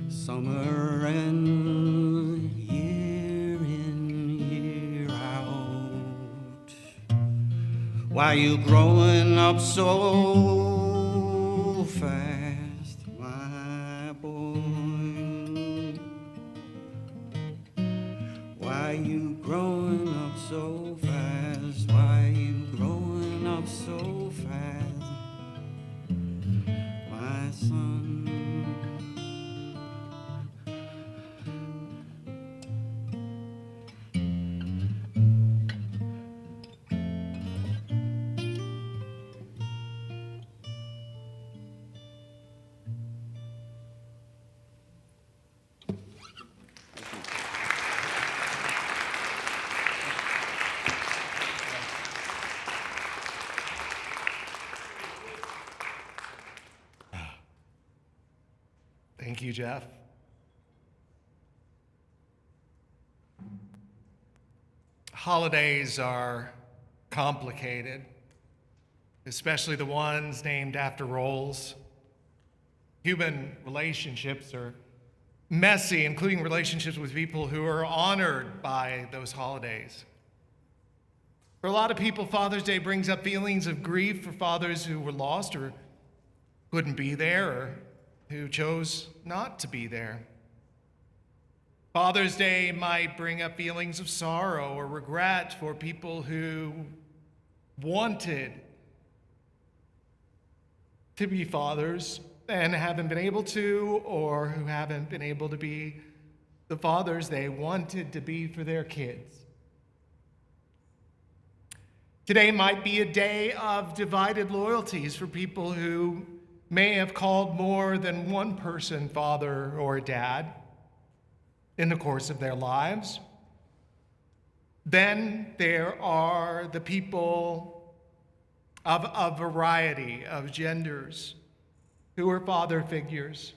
summer ends, year in, year out. Why you growing up so fast, my boy? Why you growing up so fast? Why you growing up so fast, my son? Thank you, Jeff. Holidays are complicated, especially the ones named after roles. Human relationships are messy, including relationships with people who are honored by those holidays. For a lot of people, Father's Day brings up feelings of grief for fathers who were lost or couldn't be there or who chose not to be there. Father's Day might bring up feelings of sorrow or regret for people who wanted to be fathers and haven't been able to, or who haven't been able to be the fathers they wanted to be for their kids. Today might be a day of divided loyalties for people who may have called more than one person father or dad in the course of their lives. Then there are the people of a variety of genders who are father figures,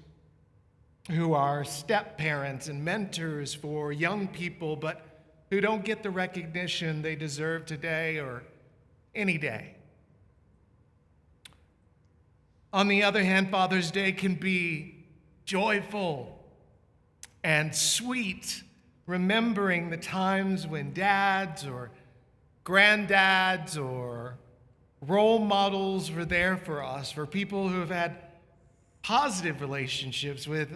who are step parents and mentors for young people, but who don't get the recognition they deserve today or any day. On the other hand, Father's Day can be joyful and sweet, remembering the times when dads or granddads or role models were there for us, for people who have had positive relationships with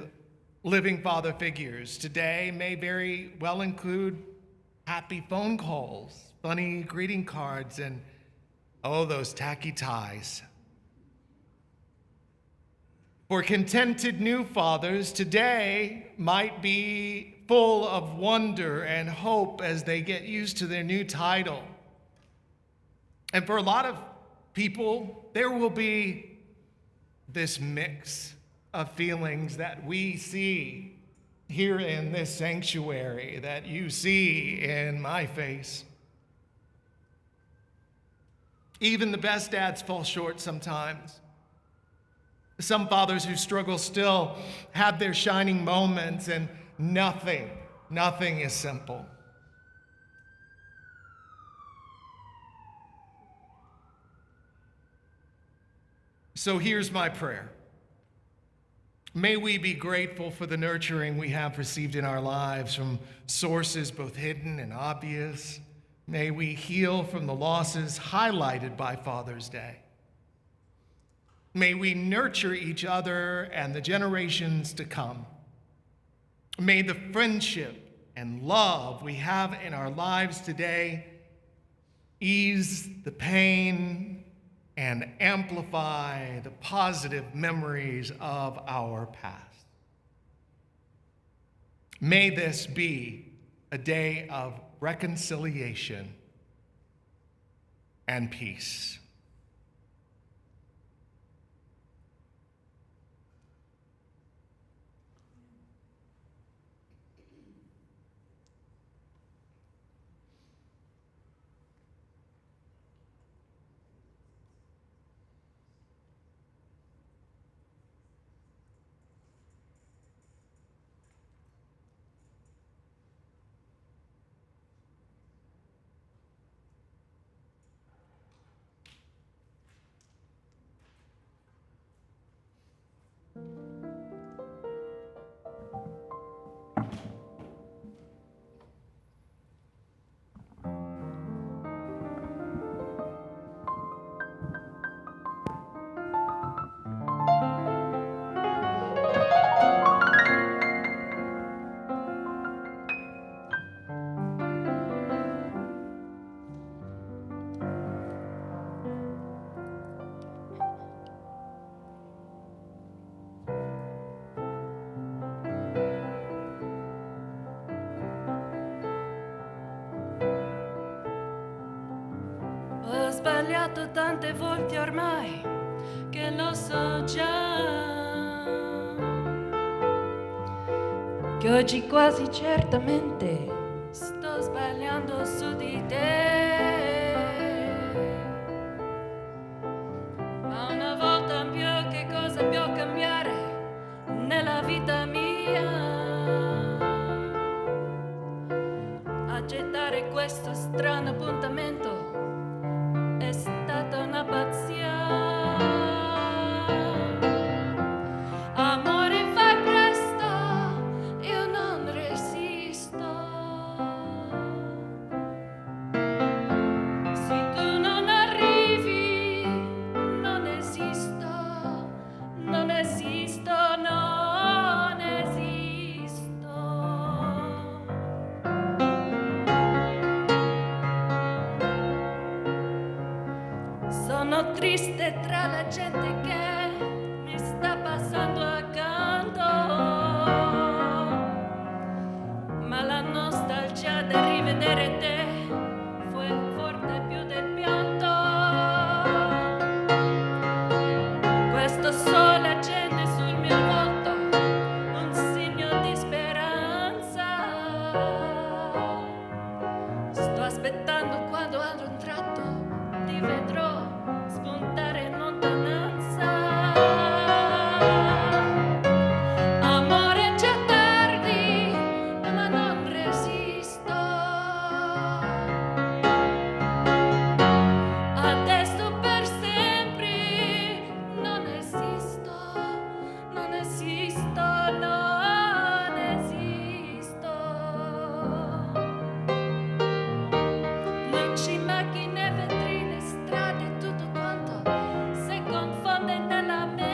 living father figures. Today may very well include happy phone calls, funny greeting cards, and those tacky ties. For contented new fathers, today might be full of wonder and hope as they get used to their new title. And for a lot of people, there will be this mix of feelings that we see here in this sanctuary, that you see in my face. Even the best dads fall short sometimes. Some fathers who struggle still have their shining moments, and nothing is simple. So here's my prayer. May we be grateful for the nurturing we have received in our lives from sources both hidden and obvious. May we heal from the losses highlighted by Father's Day. May we nurture each other and the generations to come. May the friendship and love we have in our lives today ease the pain and amplify the positive memories of our past. May this be a day of reconciliation and peace. Ho sbagliato tante volte ormai che lo so già, che oggi quasi certamente sto sbagliando su di te. Ma una volta in più che cosa può cambiare nella vita mia? Accettare questo strano appuntamento è stata una pazzia. Amore, fai presto, io non resisto. Se tu non arrivi, non esisto, non esisto, non esisto. tutta la gente che mi sta passando accanto, ma la nostalgia del rivedere te fu forte più del pianto. Questo sole accende sul mio volto un segno di speranza. Sto aspettando quando ad un tratto ti vedrò spuntare in lontananza. Amore, è già tardi, ma non resisto. Adesso per sempre non esisto, non esisto, non esisto. Luci, macchine, vetrine, strade, tutto quanto si confonde nella mente.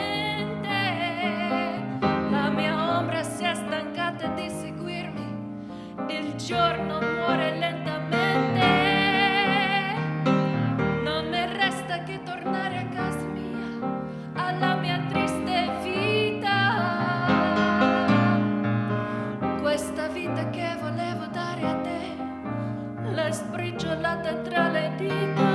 La mia ombra si è stancata di seguirmi, il giorno muore lentamente. Non mi resta che tornare a casa mia, alla mia triste vita. Questa vita che volevo dare a te, l'hai sbriciolata tra le dita.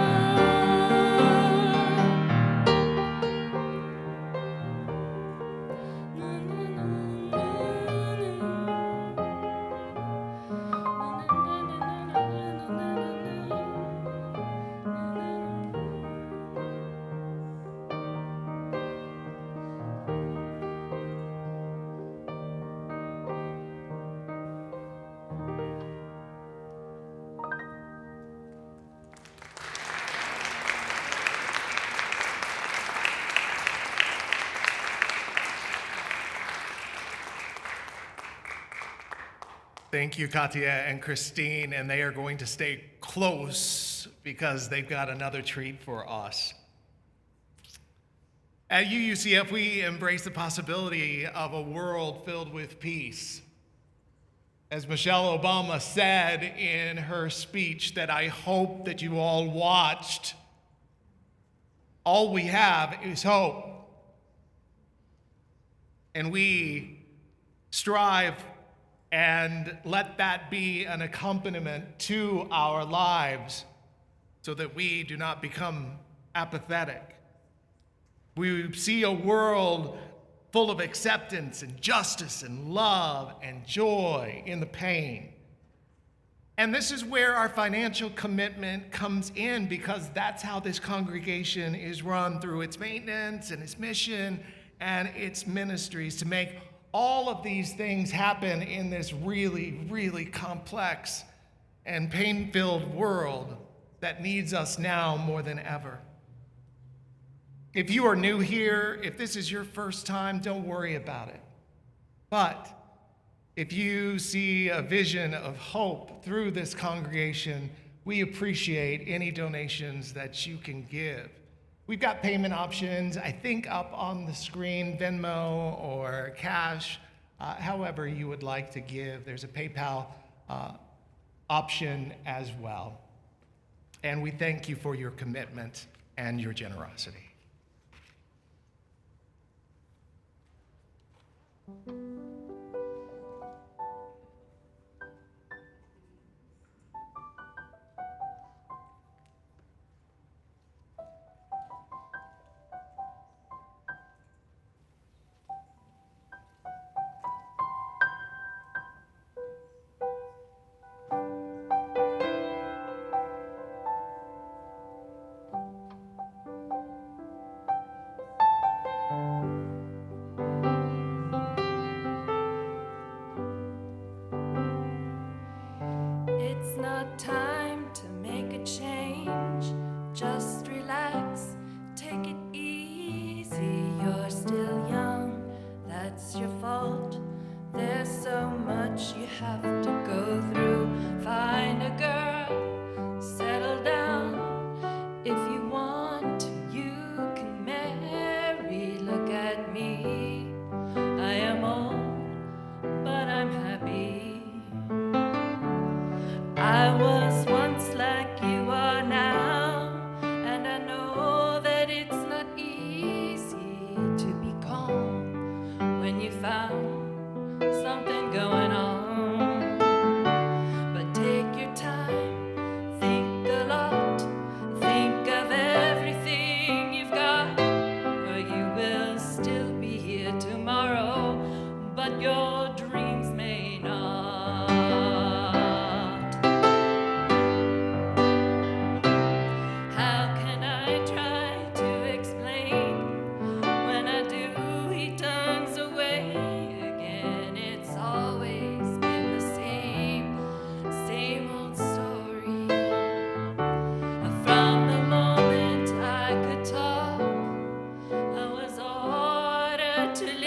Thank you, Katia and Christine, and they are going to stay close because they've got another treat for us. At UUCF, we embrace the possibility of a world filled with peace. As Michelle Obama said in her speech that I hope that you all watched, all we have is hope. And we strive and let that be an accompaniment to our lives so that we do not become apathetic. We see a world full of acceptance and justice and love and joy in the pain. And this is where our financial commitment comes in, because that's how this congregation is run, through its maintenance and its mission and its ministries, to make all of these things happen in this really, really complex and pain-filled world that needs us now more than ever. If you are new here, if this is your first time, don't worry about it. But if you see a vision of hope through this congregation, we appreciate any donations that you can give. We've got payment options, I think, up on the screen, Venmo or cash, however you would like to give. There's a PayPal option as well. And we thank you for your commitment and your generosity.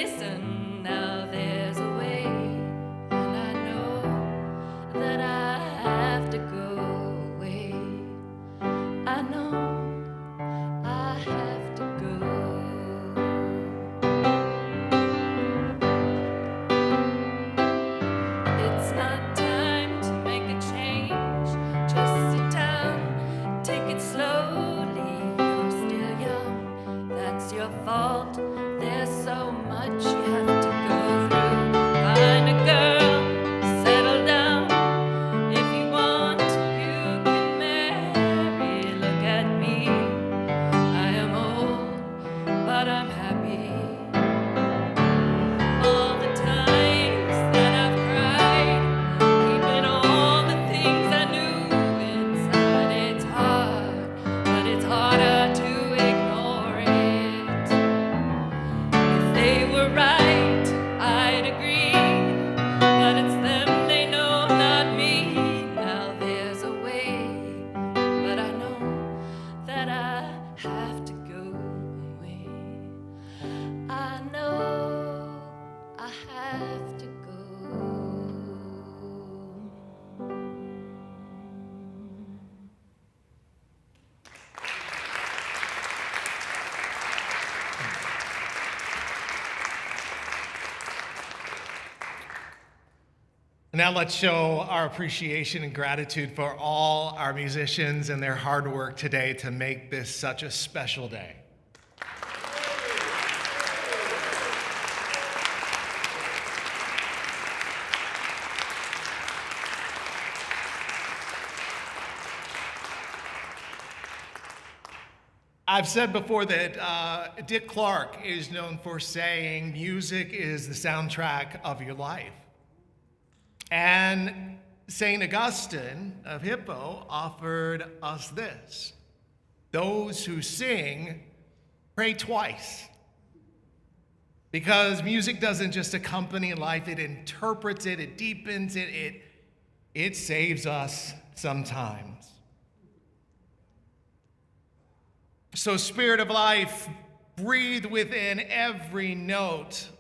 listen, now there's a way, and I know that I have to go away. I know I have to go. It's not time to make a change. Just sit down, take it slowly. You're still young, that's your fault. There's so much you have to go through. Find a girl, settle down. If you want, you can marry. Look at me, I am old, but I'm happy. All the times that I've cried, keeping all the things I knew inside. It's hard, but it's harder to ignore it. If they were right, I'd agree, but it's them they know, not me. Now there's a way, but I know that I have to go away. I know I have to go. Now let's show our appreciation and gratitude for all our musicians and their hard work today to make this such a special day. I've said before that Dick Clark is known for saying music is the soundtrack of your life. And St. Augustine of Hippo offered us this: those who sing pray twice. Because music doesn't just accompany life, it interprets it, it deepens it, it saves us sometimes. So, Spirit of Life, breathe within every note,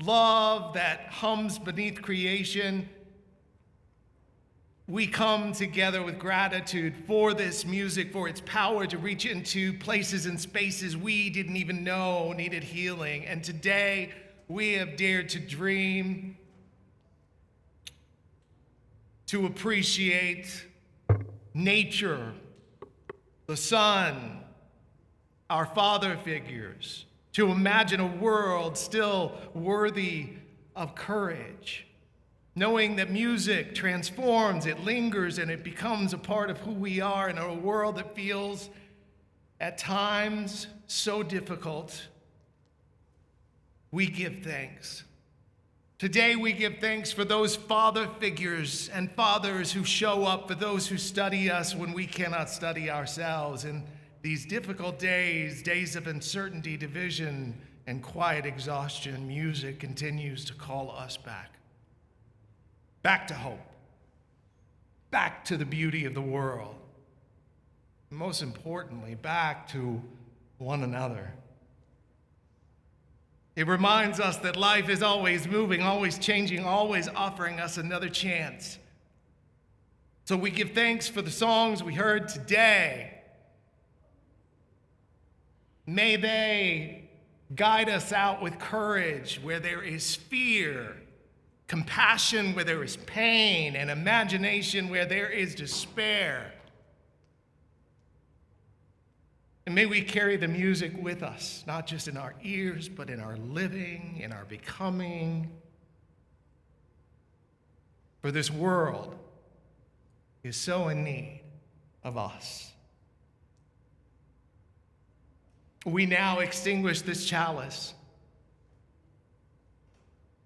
love that hums beneath creation. We come together with gratitude for this music, for its power to reach into places and spaces we didn't even know needed healing. And today, we have dared to dream, to appreciate nature, the sun, our father figures, to imagine a world still worthy of courage, knowing that music transforms, it lingers, and it becomes a part of who we are in a world that feels at times so difficult. We give thanks. Today we give thanks for those father figures and fathers who show up, for those who study us when we cannot study ourselves. In these difficult days, days of uncertainty, division, and quiet exhaustion, music continues to call us back. Back to hope. Back to the beauty of the world. Most importantly, back to one another. It reminds us that life is always moving, always changing, always offering us another chance. So we give thanks for the songs we heard today. May they guide us out with courage where there is fear, compassion where there is pain, and imagination where there is despair. And may we carry the music with us, not just in our ears, but in our living, in our becoming. For this world is so in need of us. We now extinguish this chalice,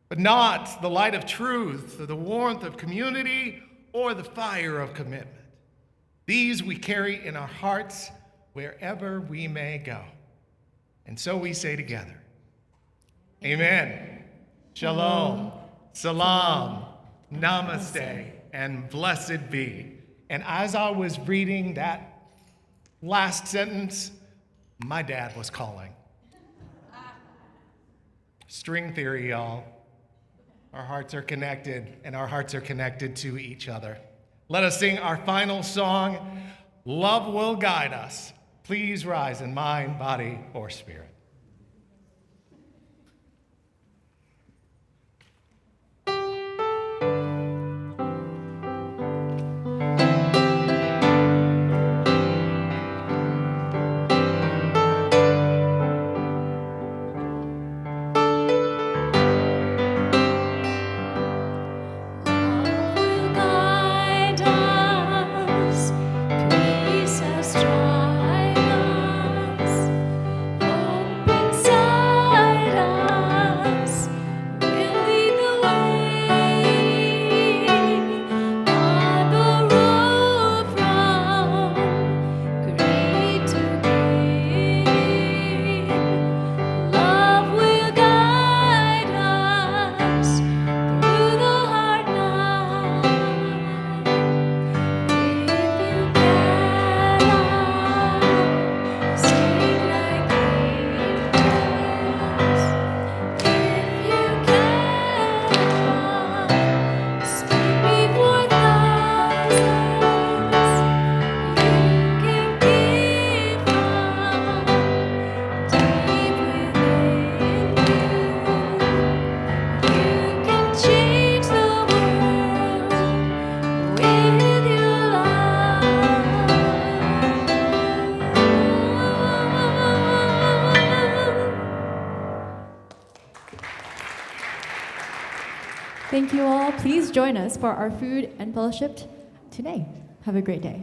but not the light of truth, or the warmth of community, or the fire of commitment. These we carry in our hearts wherever we may go. And so we say together, Amen, Shalom, Salam, Namaste, and blessed be. And as I was reading that last sentence, my dad was calling. String theory, y'all. Our hearts are connected, and our hearts are connected to each other. Let us sing our final song, Love Will Guide Us. Please rise in mind, body, or spirit. Thank you all. Please join us for our food and fellowship today. Have a great day.